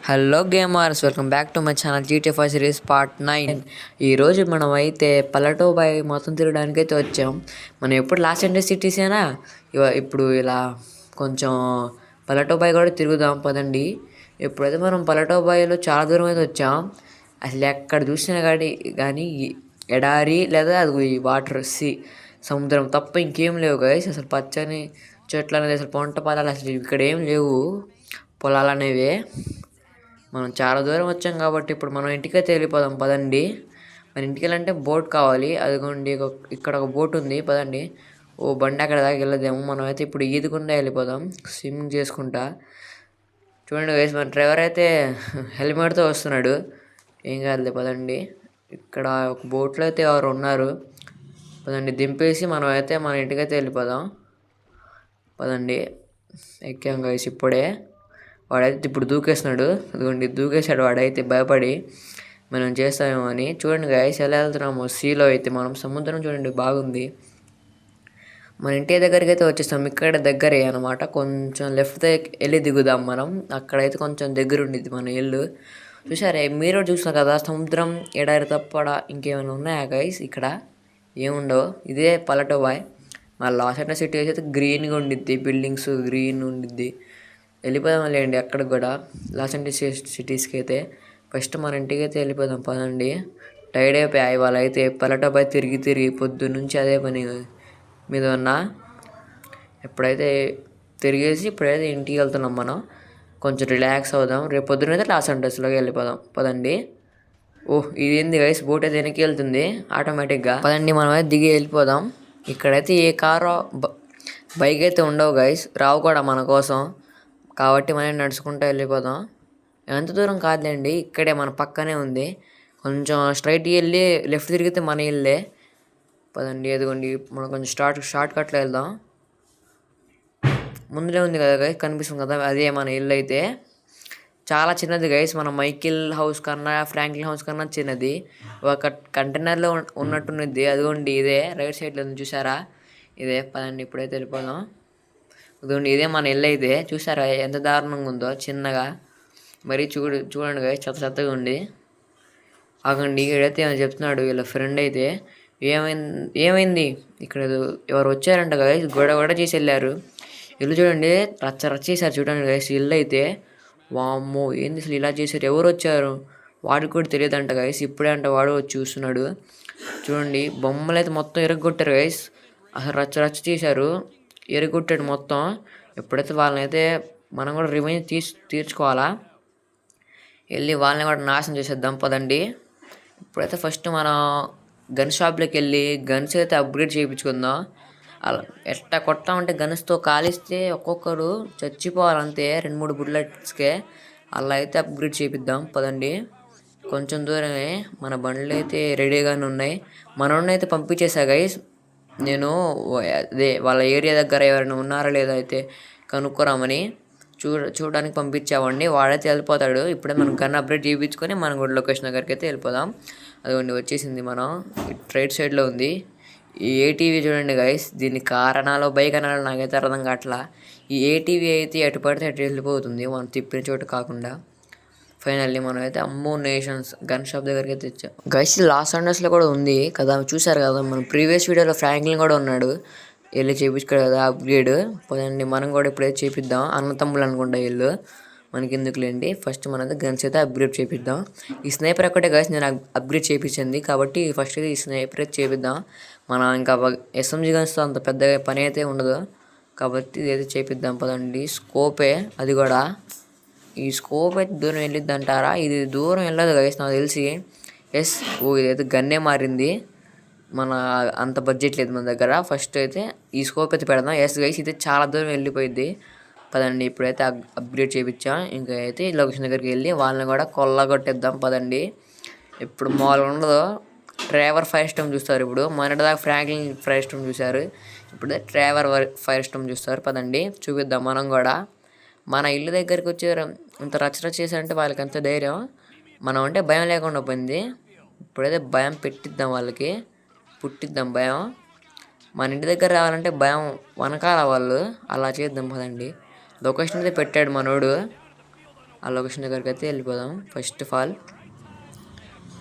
Hello gamers, welcome back to my channel GT five series part 9. ఈరోజు మనం అయితే పల్లెటూబాయ్ మొత్తం తిరగడానికి అయితే వచ్చాం. మనం ఎప్పుడు లాస్ ఏంజల్స్ సిటీసేనా, ఇప్పుడు ఇలా కొంచెం పల్లెటూబాయ్ కూడా తిరుగుదాం పదండి. ఇప్పుడైతే మనం పల్లెటూబాయ్లో చాలా దూరం అయితే వచ్చాం. అసలు ఎక్కడ చూసినా కానీ ఎడారి లేదా అది వాటర్ సముద్రం తప్ప ఇంకేం లేవు గైస్. అసలు పచ్చని చెట్లు అనేది అసలు పంట పొలాలు అసలు ఇక్కడ ఏం లేవు, పొలాలు అనేవి. మనం చాలా దూరం వచ్చాం కాబట్టి ఇప్పుడు మనం ఇంటికైతే వెళ్ళిపోదాం పదండి. మన ఇంటికి వెళ్ళాలంటే బోట్ కావాలి. అదిగోండి ఇక్కడ ఒక బోట్ ఉంది, పదండి. ఓ బండి అక్కడ దాకా వెళ్ళదేమో. మనం అయితే ఇప్పుడు ఈదుకుండా వెళ్ళిపోదాం స్విమ్మింగ్ చేసుకుంటా. చూడండి గైస్, మన డ్రైవర్ అయితే హెల్మెట్తో వస్తున్నాడు. ఏం కాదులే పదండి. ఇక్కడ ఒక బోట్లో అయితే ఎవరు ఉన్నారు, పదండి దింపేసి మనం అయితే మన ఇంటికైతే వెళ్ళిపోదాం పదండి. ఎక్కాం గైస్ ఇప్పుడే. వాడైతే ఇప్పుడు దూకేస్తున్నాడు, అదిగోండి దూకేశాడు. వాడైతే భయపడి మనం చేస్తామేమో అని. చూడండి గైస్ ఎలా వెళ్తున్నాము సీలో అయితే. మనం సముద్రం చూడండి బాగుంది. మన ఇంటి దగ్గరికి అయితే వచ్చేస్తాం, ఇక్కడ దగ్గరే అనమాట. కొంచెం లెఫ్ట్ వెళ్ళి దిగుదాం మనం. అక్కడైతే కొంచెం దగ్గర ఉండిద్ది మన ఇల్లు. చూసారే, మీరు చూసినా కదా సముద్రం ఎడారి తప్ప ఇంకేమైనా ఉన్నాయా గైస్? ఇక్కడ ఏముండవు. ఇదే పల్లెటూబాయ్. మన లాస్ ఏంజల్స్ సిటీ అయితే గ్రీన్గా ఉండిద్ది, బిల్డింగ్స్ గ్రీన్ ఉండిద్ది. వెళ్ళిపోదాం లేండి అక్కడికి కూడా, లాస్ ఏంజల్స్ సిటీస్కి అయితే. ఫస్ట్ మన ఇంటికి అయితే వెళ్ళిపోదాం పదండి. టైర్డ్ అయిపోయాయి ఇవాళ అయితే. పల్లెటూబాయ్ తిరిగి పొద్దున్న నుంచి అదే పని మీద ఉన్నా. ఎప్పుడైతే తిరిగేసి ఇప్పుడైతే ఇంటికి వెళ్తున్నాం మనం. కొంచెం రిలాక్స్ అవుదాం. రేపు పొద్దున అయితే లాస్ ఏంజల్స్లోకి వెళ్ళిపోదాం పదండి. ఓహ్, ఇది ఏంది గైస్, బోట్ అయితే వెనక్కి వెళ్తుంది ఆటోమేటిక్గా. పదండి మనం అయితే దిగి వెళ్ళిపోదాం. ఇక్కడైతే ఏ కారు బైక్ అయితే ఉండవు గైస్, రావు కూడా మన కోసం. కాబట్టి మనం నడుచుకుంటూ వెళ్ళిపోదాం. ఎంత దూరం కాదులేండి, ఇక్కడే మన పక్కనే ఉంది. కొంచెం స్ట్రైట్గా వెళ్ళి లెఫ్ట్ తిరిగితే మన ఇల్లే పదండి. ఎదుగుండి మనం కొంచెం షార్ట్ కట్లో వెళ్దాం. ముందులో ఉంది కదా గైస్, కనిపిస్తుంది కదా, అదే మన ఇల్లు అయితే. చాలా చిన్నది గైస్, మన మైకిల్ హౌస్ కన్నా ఫ్రాంక్లిన్ హౌస్ కన్నా చిన్నది. ఒక కంటైనర్లో ఉన్నట్టున్నది. అదిగోండి ఇదే రైట్ సైడ్లో ఉంది చూసారా, ఇదే. పదండి ఇప్పుడైతే వెళ్ళిపోదాం. అదిగోండి ఇదే మన ఇల్లు అయితే. చూసారా ఎంత దారుణంగా ఉందో, చిన్నగా. మరి చూడండి గైస్, చెత్తగా ఉంది. ఆగండి, ఇక్కడైతే ఏమైనా చెప్తున్నాడు వీళ్ళ ఫ్రెండ్ అయితే. ఏమైంది ఇక్కడ ఎవరు వచ్చారంట గైస్, గొడవ చేసి వెళ్ళారు. ఇల్లు చూడండి రచ్చ చేశారు. చూడండి గైస్ ఇల్లు అయితే. వామ్మో, ఏంది అసలు ఇలా చేశారు? ఎవరు వచ్చారు? వాడికి కూడా తెలియదంట గైస్. ఇప్పుడే అంట వాడు వచ్చి చూస్తున్నాడు. చూడండి బొమ్మలు అయితే మొత్తం ఎరగొట్టారు గైస్. అసలు రచ్చ చేశారు, ఎరగొట్టాడు మొత్తం. ఎప్పుడైతే వాళ్ళని అయితే మనం కూడా రివెంజ్ తీర్చుకోవాలా. వెళ్ళి వాళ్ళని కూడా నాశనం చేసేద్దాం పదండి. ఇప్పుడైతే ఫస్ట్ మనం గన్ షాప్లోకి వెళ్ళి గన్స్ అయితే అప్గ్రేడ్ చేయించుకుందాం. అలా ఎట్లా కొట్టామంటే గన్స్తో కాలిస్తే ఒక్కొక్కరు చచ్చిపోవాలంతే, 2-3 బుల్లెట్స్కే. అలా అయితే అప్గ్రేడ్ చేపిద్దాం పదండి. కొంచెం దూరమే, మన బండ్లు అయితే రెడీగానే ఉన్నాయి. మనోడిని అయితే పంపించేసా గైస్ నేను. అదే వాళ్ళ ఏరియా దగ్గర ఎవరైనా ఉన్నారా లేదా అయితే కనుక్కోరామని చూడడానికి పంపించామండి. వాడైతే వెళ్ళిపోతాడు. ఇప్పుడే మనం గన్ అప్గ్రేడ్ చేయించుకొని మనం కూడా లొకేషన్ దగ్గరికి అయితే వెళ్ళిపోదాం. అదిగోండి వచ్చేసింది. మనం రైట్ సైడ్లో ఉంది ఈ ఏటీవీ. చూడండి గైస్, దీని కారణాలు బైక్ అనాలో నాకైతే అర్థం కావట్లా. ఈ ఏటీవీ అయితే ఎటు పడితే అటు వెళ్ళిపోతుంది, మనం తిప్పిన చోటు కాకుండా. ఫైనల్లీ మనం అయితే అమ్మో నేషన్స్ గన్ షాప్ దగ్గరికి అయితే తెచ్చాం గైస్. లాస్ ఏంజల్స్లో కూడా ఉంది కదా, చూసారు కదా. మనం ప్రీవియస్ వీడియోలో ఫ్రాంక్లిన్ కూడా ఉన్నాడు, వెళ్ళి చేయించుకోడు కదా అప్గ్రేడ్. పదండి మనం కూడా ఇప్పుడైతే చేపిద్దాం. అన్నతమ్ములు అనుకుంటా వీళ్ళు, మనకి ఎందుకులేండి. ఫస్ట్ మనైతే గన్స్ అయితే అప్గ్రేడ్ చేపిద్దాం. ఈ స్నైపర్ ఒక్కటే గైస్ నేను అప్గ్రేడ్ చేయించింది కాబట్టి ఫస్ట్ అయితే ఈ స్నైపర్ అయితే చేపిద్దాం. మన ఇంకా ఎస్ఎంజీ గన్స్తో అంత పెద్ద పని అయితే ఉండదు కాబట్టి ఇదైతే చేపిద్దాం పదండి. స్కోపే అది కూడా. ఈ స్కోప్ అయితే దూరం వెళ్ళిద్ది అంటారా? ఇది దూరం వెళ్ళదు గైస్ నాకు తెలిసి. ఇదైతే గన్నే మారింది. మన అంత బడ్జెట్ లేదు మన దగ్గర. ఫస్ట్ అయితే ఈ స్కోప్ అయితే పెడదాం. గైస్ ఇది చాలా దూరం వెళ్ళిపోయింది పదండి. ఇప్పుడైతే అప్గ్రేడ్ చేయించాం. ఇంకా అయితే లొకేషన్ దగ్గరికి వెళ్ళి వాళ్ళని కూడా కొల్లగొట్టేద్దాం పదండి. ఇప్పుడు మామూలుగా ఉండదు, ట్రేవర్ ఫైర్ స్టోమ్ చూస్తారు. ఇప్పుడు మొన్నటిదాకా ఫ్రాంక్లిన్ ఫైర్ స్టోమ్ చూశారు, ఇప్పుడు ట్రేవర్ ఫైర్ స్టోమ్ చూస్తారు. పదండి చూపిద్దాం మనం కూడా. మన ఇల్లు దగ్గరికి వచ్చారు, ఇంత రచ్చ చేశారంటే వాళ్ళకి అంత ధైర్యం. మనం అంటే భయం లేకుండా పోయింది. ఇప్పుడైతే భయం పెట్టిద్దాం వాళ్ళకి, పుట్టిద్దాం భయం. మన ఇంటి దగ్గర రావాలంటే భయం వనకాల వాళ్ళు. అలా చేద్దాం పదండి. లొకేషన్ అయితే పెట్టాడు మనోడు. ఆ లొకేషన్ దగ్గరికి అయితే వెళ్ళిపోదాం. ఫస్ట్ ఆఫ్ ఆల్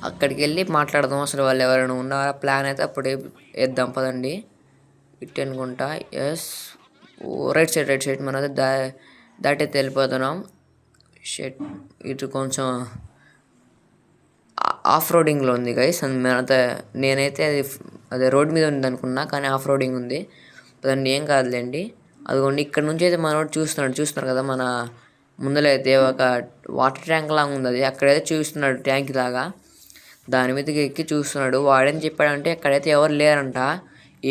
అక్కడికి వెళ్ళి మాట్లాడదాం, అసలు వాళ్ళు ఎవరైనా ఉన్నారా, ప్లాన్ అయితే అప్పుడే వేద్దాం పదండి. ఇటు అనుకుంటా, ఎస్ రైట్ సైడ్ మనం అయితే దాటైతే వెళ్ళిపోతున్నాం. షెట్ ఇటు కొంచెం ఆఫ్ రోడింగ్లో ఉంది గైస్. నేనైతే అదే రోడ్ మీద ఉంది అనుకున్నా, కానీ ఆఫ్ రోడింగ్ ఉంది. దాన్ని ఏం కాదులేండి. అదిగోండి ఇక్కడ నుంచి అయితే మనోడు చూస్తున్నారు కదా, మన ముందులో అయితే ఒక వాటర్ ట్యాంక్ లాగా ఉంది. అది అక్కడైతే చూస్తున్నాడు, ట్యాంక్ లాగా. దాని మీదకి ఎక్కి చూస్తున్నాడు. వాడేం చెప్పాడంటే అక్కడైతే ఎవరు లేరంట,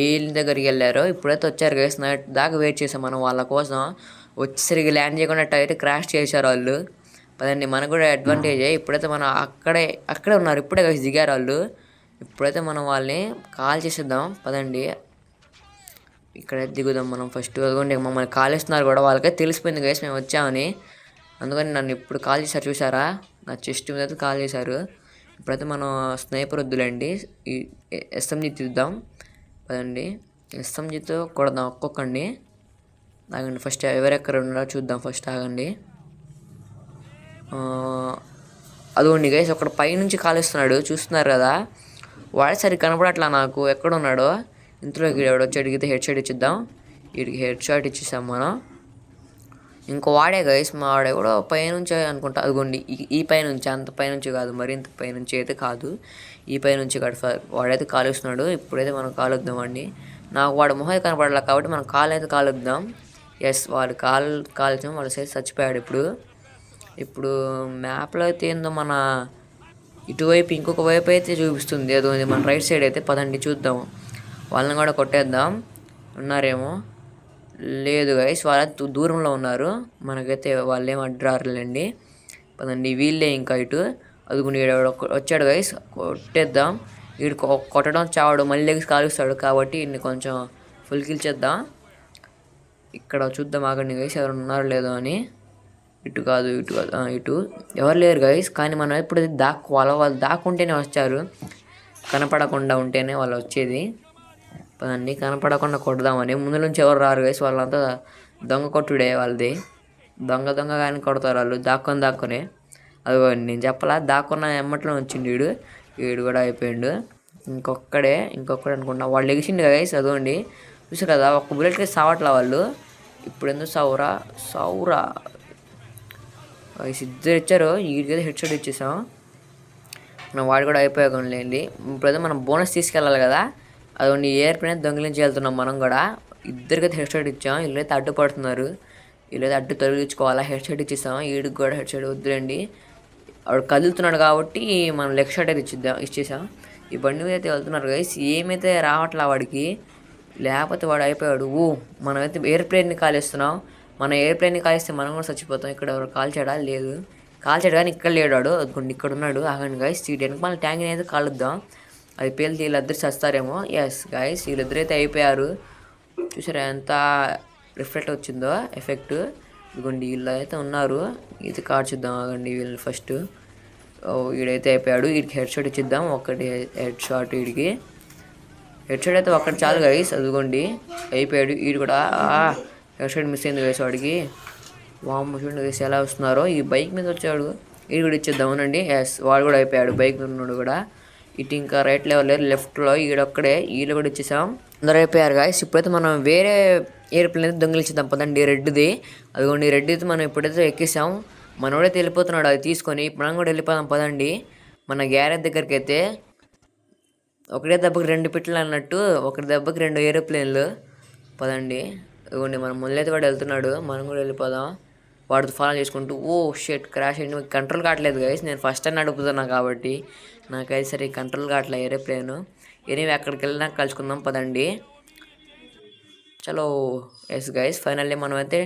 ఏ ఇల్లు దగ్గరికి వెళ్ళారో. ఇప్పుడైతే వచ్చారు గైస్, నైట్ దాకా వెయిట్ చేసాం మనం వాళ్ళ కోసం. వచ్చేసరికి ల్యాండ్ చేయకుండా అయితే క్రాష్ చేశారు వాళ్ళు. పదండి, మనకు కూడా అడ్వాంటేజే. ఇప్పుడైతే మనం అక్కడే ఉన్నారు, ఇప్పుడే కలిసి దిగారు వాళ్ళు. ఇప్పుడైతే మనం వాళ్ళని కాల్ చేసేద్దాం పదండి. ఇక్కడైతే దిగుదాం మనం ఫస్ట్. అదిగోండి మమ్మల్ని కాల్ ఇస్తున్నారు కూడా, వాళ్ళకైతే తెలిసిపోయింది గైస్ మేము వచ్చామని. అందుకని నన్ను ఇప్పుడు కాల్ చేశారు చూసారా, నా చెస్ట్ మీద అయితే కాల్ చేశారు. ఇప్పుడైతే మనం స్నైపర్ వద్దులేండి, ఈ ఎస్ఎంజీ తీద్దాం పదండి. ఎస్ఎంజీతో కొడదాం ఒక్కొక్కండి. ఆగండి, ఫస్ట్ ఎవరెక్కడ ఉన్నారో చూద్దాం. ఫస్ట్ ఆగండి. అదిగోండి గైస్, ఒకడు పైనుంచి కాలుస్తున్నాడు చూస్తున్నారు కదా, వాడే సరి కనపడట్లా నాకు ఎక్కడున్నాడో. ఇంతలోకి ఎవడో వచ్చి అడిగితే హెడ్ షాట్ ఇచ్చిద్దాం. వీడికి హెడ్ షాట్ ఇచ్చేసాం మనం. ఇంకో వాడే గైస్, మా వాడే కూడా పైనుంచి అనుకుంటా. అదిగోండి ఈ పైనుంచి, అంత పైనుంచి కాదు, మరింత పైనుంచి అయితే కాదు, ఈ పైనుంచి వాడైతే కాలుస్తున్నాడు. ఇప్పుడైతే మనం కాలుద్దామండి. నాకు వాడు మొహం కనపడాలి కాబట్టి మనం కాలు అయితే కాలుద్దాం. ఎస్, వాడు కాల్చాం, వాడు సైజ్ చచ్చిపోయాడు. ఇప్పుడు మ్యాప్లో అయితే ఏందో మన ఇటువైపు ఇంకొక వైపు అయితే చూపిస్తుంది, అదో మన రైట్ సైడ్ అయితే. పదండి చూద్దాం, వాళ్ళని కూడా కొట్టేద్దాం. ఉన్నారేమో, లేదు గైస్ వాళ్ళ దూరంలో ఉన్నారు, మనకైతే వాళ్ళు ఏం అడ్రారులేండి. పదండి, వీళ్ళే ఇంకా ఇటు. అదుగుని వచ్చాడు గైస్, కొట్టేద్దాం. వీడు కొట్టడం చావాడు, మళ్ళీ లెగ్స్ కాలుస్తాడు కాబట్టి ఇన్ని కొంచెం ఫుల్ కిల్ చేద్దాం. ఇక్కడ చూద్దాం ఆగండి గైస్, ఎవరు ఉన్నారో లేదో అని. ఇటు కాదు ఇటు ఎవరు లేరు గైస్. కానీ మనం ఇప్పుడు వాళ్ళు దాక్కుంటేనే వచ్చారు, కనపడకుండా ఉంటేనే వాళ్ళు వచ్చేది. పదండి, కనపడకుండా కొడదామని. ముందు నుంచి ఎవరు రారు గైస్, వాళ్ళంతా దొంగ కొట్టుడే వాళ్ళది. దొంగ కానీ కొడతారు వాళ్ళు, దాక్కునే. అది నేను చెప్పలా, దాక్కున్న ఎమ్మట్లో వచ్చిండు వీడు కూడా అయిపోయిండు. ఇంకొక్కడే అనుకున్నా, వాళ్ళు ఎగిసిండు గైస్. అదోండి చూసారు కదా, ఒక్క బుల్లెట్కి సావట్లా వాళ్ళు. ఇప్పుడు ఎందుకు సౌరా ఇద్దరు ఇచ్చారు, వీడికైతే హెడ్ షాట్ ఇచ్చేసాం. మనం వాడు కూడా అయిపోయాకండి. ఇప్పుడైతే మనం బోనస్ తీసుకెళ్ళాలి కదా, అదొండి ఎయిర్ప్లేన్ దొంగిలించి వెళ్తున్నాం మనం కూడా. ఇద్దరికైతే హెడ్ షాట్ ఇచ్చాం, వీళ్ళైతే అడ్డుపడుతున్నారు, వీళ్ళైతే అడ్డు తొలగించుకోవాలా. హెడ్ షాట్ ఇచ్చేసాం, వీడికి కూడా హెడ్ షాట్ వద్దులేండి, వాడు కదులుతున్నాడు కాబట్టి మనం లెగ్ షాట్ అయితే ఇచ్చేసాం. ఈ బండి మీద అయితే వెళ్తున్నారు గైస్, ఏమైతే రావట్లా వాడికి, లేకపోతే వాడు అయిపోయాడు. మనమైతే ఎయిర్ప్లేన్ని కాలేస్తున్నాం. మన ఎయిర్ప్లేన్ని కాలిస్తే మనం కూడా చచ్చిపోతాం. ఇక్కడ ఎవరు కాల్చాడా, లేదు కాల్చాడు కానీ ఇక్కడ లేడాడు, అదిగోండి ఇక్కడ ఉన్నాడు. ఆగండి గైస్, వెనక మన ట్యాంక్ని అయితే కాలుద్దాం, అది పేలితే వీళ్ళిద్దరు చస్తారేమో. ఎస్ గైస్, వీళ్ళిద్దరైతే అయిపోయారు. చూసారా ఎంత రిఫ్లెక్ట్ వచ్చిందో ఎఫెక్ట్. ఇదిగోండి వీళ్ళు అయితే ఉన్నారు, ఇది కార్చుద్దాం ఆగండి వీళ్ళు ఫస్ట్. వీడైతే అయిపోయాడు, వీడికి హెడ్ షాట్ ఇచ్చిద్దాం. ఒకటి హెడ్ షాట్, వీడికి హెడ్ షాట్ అయితే ఒక్కటి చాలు గైస్. అదిగోండి అయిపోయాడు, వీడు కూడా హెడ్ షాట్ మిస్ అయింది గైస్ వాడికి. వామ్మ చూడండి గైస్ ఎలా వస్తున్నారో, ఈ బైక్ మీద వచ్చాడు, వీడు కూడా ఇచ్చేద్దాం అవునండి. ఎస్, వాడు కూడా అయిపోయాడు, బైక్ మీద ఉన్నాడు కూడా. ఇటు ఇంకా రైట్ లెవెల్ లెఫ్ట్లో ఈడొక్కడే, వీళ్ళు కూడా ఇచ్చేసాం, అందరూ అయిపోయారు గాయస్. ఇప్పుడైతే మనం వేరే ఎయిర్ప్లేన్ అయితే దొంగిలించేద్దాం పదండి, రెడ్ది. అదిగోండి రెడ్ అయితే మనం ఇప్పుడైతే ఎక్కేసాం, మనోడైతే వెళ్ళిపోతున్నాడు అది తీసుకొని. మనం కూడా వెళ్ళిపోదాం పదండి మన గ్యారేజ్ దగ్గరికి అయితే. ఒకటే దెబ్బకి 2 పిట్టలు అన్నట్టు, ఒకటి దెబ్బకి 2 ఏరోప్లేన్లు. పదండి, అదిగోండి మన ముందైతే వాడు వెళ్తున్నాడు, మనం కూడా వెళ్ళిపోదాం వాడితో ఫాలో చేసుకుంటూ. షెట్ క్రాష్ అయింది, కంట్రోల్ కావట్లేదు గైస్, నేను ఫస్ట్ టైం నడుపుతున్నా కాబట్టి నాకైతే సరే కంట్రోల్ కావట్లేదు ఏరోప్లేను. ఎనీవే అక్కడికి వెళ్ళినా కలుసుకుందాం పదండి. చలో ఎస్ గైస్, ఫైనల్లీ మనమైతే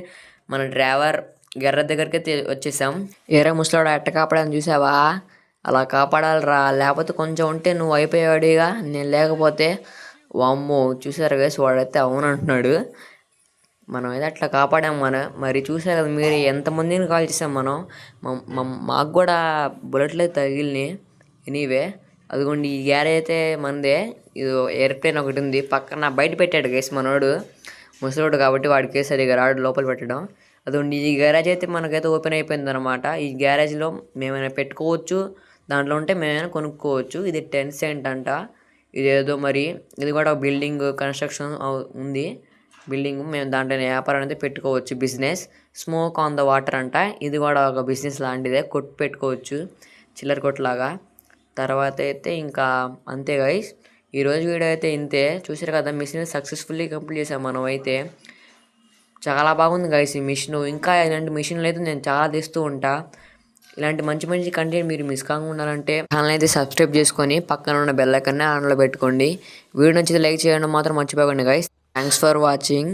మన డ్రైవర్ గెర్ర దగ్గరికి అయితే వచ్చేసాం. ఏరే ముసలాడు ఎట్ట కాపాడని చూసావా, అలా కాపాడాలిరా, లేకపోతే కొంచెం ఉంటే నువ్వు అయిపోయాడుగా, నేను లేకపోతే. వామ్మో చూసారు గైస్, వాడైతే అవునంటున్నాడు. మనం అయితే అట్లా కాపాడాం మరి చూసారు కదా మీరు, ఎంతమందిని కాల్ చేసాం మనం. మాకు కూడా బుల్లెట్లు అయితే తగిలినాయి. ఎనీవే అదిగోండి ఈ గ్యారేజ్ అయితే మనదే. ఇది ఎయిర్ప్లేన్ ఒకటి ఉంది పక్కన, బయట పెట్టాడు గైస్ మనోడు, ముసలోడు కాబట్టి వాడికి సరిగా రాడు లోపల పెట్టడం. అదండి ఈ గ్యారేజ్ అయితే మనకైతే ఓపెన్ అయిపోయింది అనమాట. ఈ గ్యారేజ్లో మేమైనా పెట్టుకోవచ్చు, దాంట్లో ఉంటే మేమైనా కొనుక్కోవచ్చు. ఇది 10 సెంట్ అంట. ఇదేదో మరి ఇది కూడా బిల్డింగ్ కన్స్ట్రక్షన్ ఉంది. బిల్డింగ్ మేము దాంట్లో వ్యాపారం అయితే పెట్టుకోవచ్చు. Business smoke on the water అంట. ఇది కూడా ఒక బిజినెస్ లాంటిదే, కొట్టు పెట్టుకోవచ్చు చిల్లర కొట్టులాగా. తర్వాత అయితే ఇంకా అంతే గైస్, ఈరోజు వీడియో అయితే ఇంతే. చూసారు కదా, మిషన్ సక్సెస్ఫుల్లీ కంప్లీట్ చేసాం మనం అయితే. చాలా బాగుంది గైస్ ఈ మిషన్. ఇంకా ఇలాంటి మిషన్లు అయితే నేను చాలా తెస్తూ ఉంటా. ఇలాంటి మంచి మంచి కంటెంట్ మీరు మిస్ కాకుండా ఉండాలంటే ఛానల్ అయితే సబ్స్క్రైబ్ చేసుకొని పక్కన ఉన్న బెల్ ఐకాన్ని ఆన్లో పెట్టుకోండి. వీడియో నచ్చితే లైక్ చేయడం మాత్రం మర్చిపోకండి గైస్. Thanks for watching.